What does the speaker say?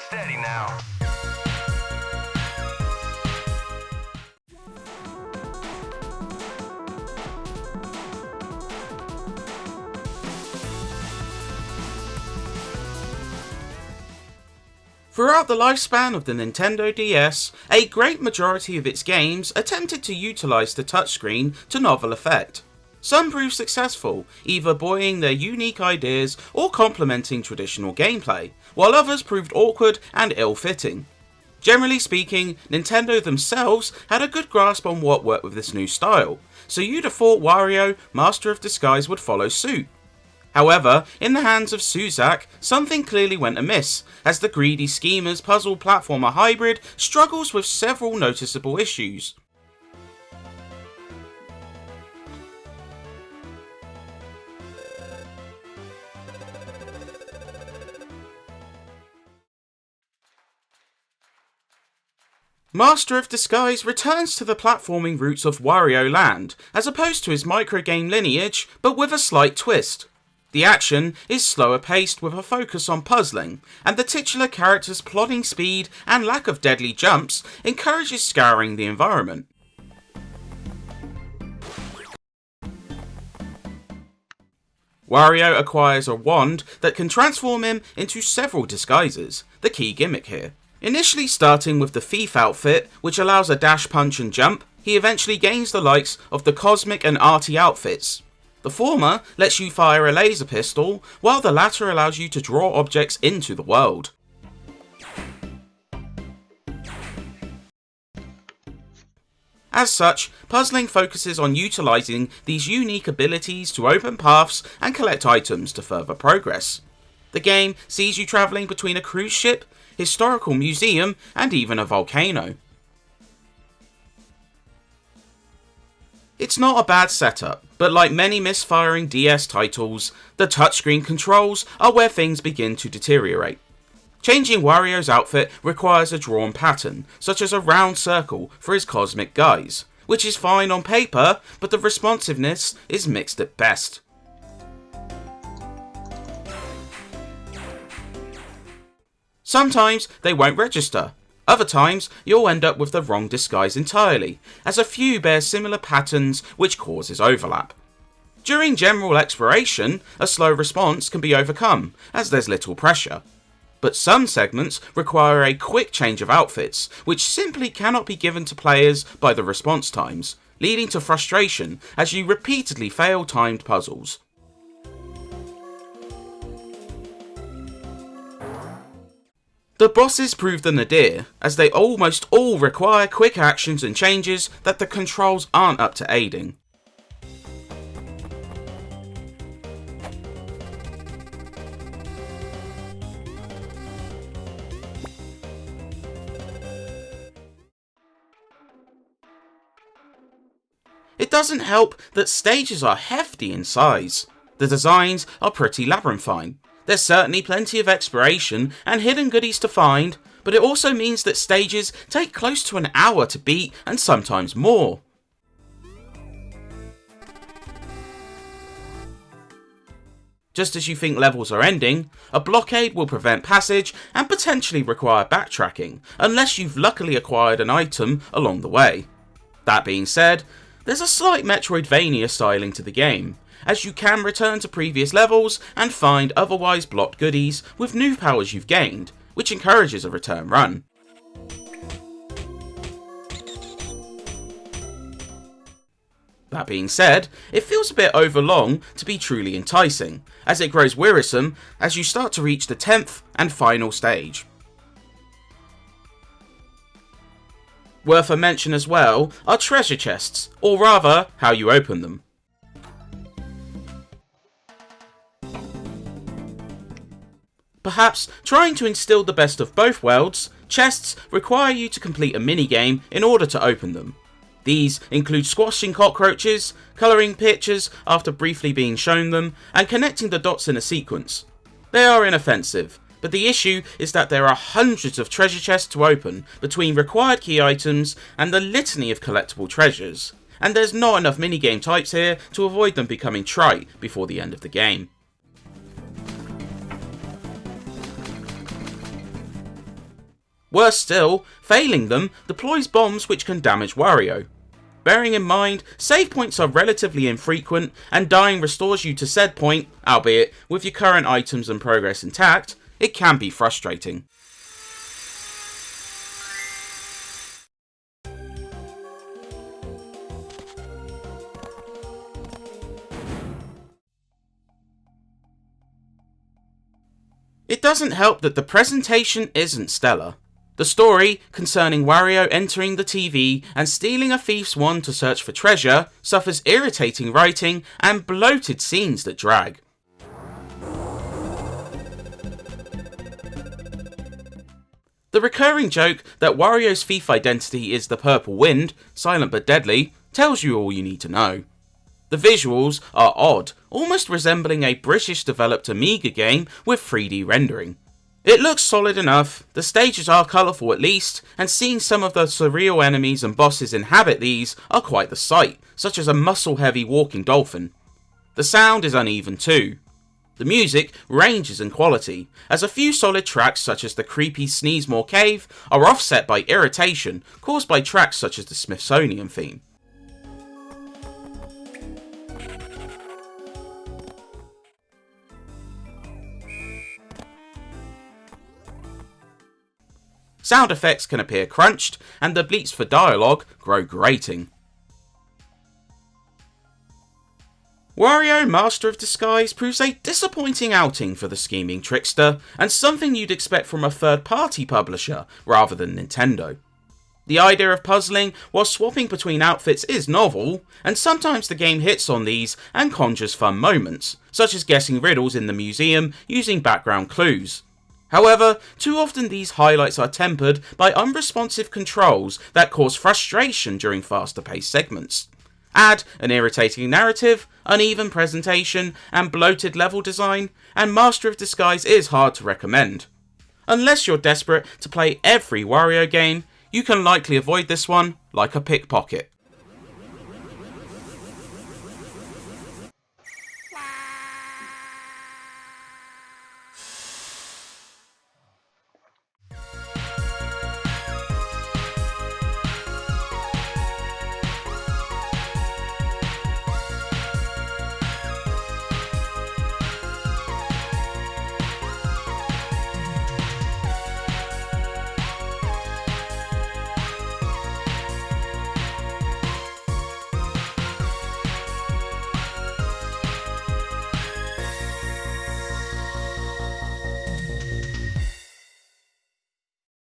Steady now. Throughout the lifespan of the Nintendo DS, a great majority of its games attempted to utilise the touchscreen to novel effect. Some proved successful, either buoying their unique ideas or complementing traditional gameplay, while others proved awkward and ill-fitting. Generally speaking, Nintendo themselves had a good grasp on what worked with this new style, so you'd have thought Wario, Master of Disguise would follow suit. However, in the hands of Suzak, something clearly went amiss, as the greedy schemer's puzzle platformer hybrid struggles with several noticeable issues. Master of Disguise returns to the platforming roots of Wario Land, as opposed to his microgame lineage, but with a slight twist. The action is slower paced with a focus on puzzling, and the titular character's plodding speed and lack of deadly jumps encourages scouring the environment. Wario acquires a wand that can transform him into several disguises, the key gimmick here. Initially starting with the thief outfit, which allows a dash, punch and jump, he eventually gains the likes of the cosmic and arty outfits. The former lets you fire a laser pistol, while the latter allows you to draw objects into the world. As such, puzzling focuses on utilising these unique abilities to open paths and collect items to further progress. The game sees you travelling between a cruise ship, historical museum, and even a volcano. It's not a bad setup, but like many misfiring DS titles, the touchscreen controls are where things begin to deteriorate. Changing Wario's outfit requires a drawn pattern, such as a round circle for his cosmic guise, which is fine on paper, but the responsiveness is mixed at best. Sometimes they won't register. Other times, you'll end up with the wrong disguise entirely, as a few bear similar patterns which causes overlap. During general exploration, a slow response can be overcome, as there's little pressure. But some segments require a quick change of outfits, which simply cannot be given to players by the response times, leading to frustration as you repeatedly fail timed puzzles. The bosses prove the nadir, as they almost all require quick actions and changes that the controls aren't up to aiding. It doesn't help that stages are hefty in size. The designs are pretty labyrinthine. There's certainly plenty of exploration and hidden goodies to find, but it also means that stages take close to an hour to beat and sometimes more. Just as you think levels are ending, a blockade will prevent passage and potentially require backtracking, unless you've luckily acquired an item along the way. That being said, there's a slight Metroidvania styling to the game, as you can return to previous levels and find otherwise blocked goodies with new powers you've gained, which encourages a return run. That being said, it feels a bit overlong to be truly enticing, as it grows wearisome as you start to reach the 10th and final stage. Worth a mention as well are treasure chests, or rather, how you open them. Perhaps trying to instill the best of both worlds, chests require you to complete a minigame in order to open them. These include squashing cockroaches, colouring pictures after briefly being shown them, and connecting the dots in a sequence. They are inoffensive, but the issue is that there are hundreds of treasure chests to open between required key items and the litany of collectible treasures, and there's not enough minigame types here to avoid them becoming trite before the end of the game. Worse still, failing them deploys bombs which can damage Wario. Bearing in mind, save points are relatively infrequent, and dying restores you to said point, albeit with your current items and progress intact, it can be frustrating. It doesn't help that the presentation isn't stellar. The story, concerning Wario entering the TV and stealing a thief's wand to search for treasure, suffers irritating writing and bloated scenes that drag. The recurring joke that Wario's thief identity is the purple wind, silent but deadly, tells you all you need to know. The visuals are odd, almost resembling a British-developed Amiga game with 3D rendering. It looks solid enough, the stages are colourful at least, and seeing some of the surreal enemies and bosses inhabit these are quite the sight, such as a muscle-heavy walking dolphin. The sound is uneven too. The music ranges in quality, as a few solid tracks such as the creepy Sneezemore Cave are offset by irritation caused by tracks such as the Smithsonian theme. Sound effects can appear crunched, and the bleeps for dialogue grow grating. Wario Master of Disguise proves a disappointing outing for the scheming trickster, and something you'd expect from a third-party publisher rather than Nintendo. The idea of puzzling while swapping between outfits is novel, and sometimes the game hits on these and conjures fun moments, such as guessing riddles in the museum using background clues. However, too often these highlights are tempered by unresponsive controls that cause frustration during faster-paced segments. Add an irritating narrative, uneven presentation, and bloated level design, and Master of Disguise is hard to recommend. Unless you're desperate to play every Wario game, you can likely avoid this one like a pickpocket.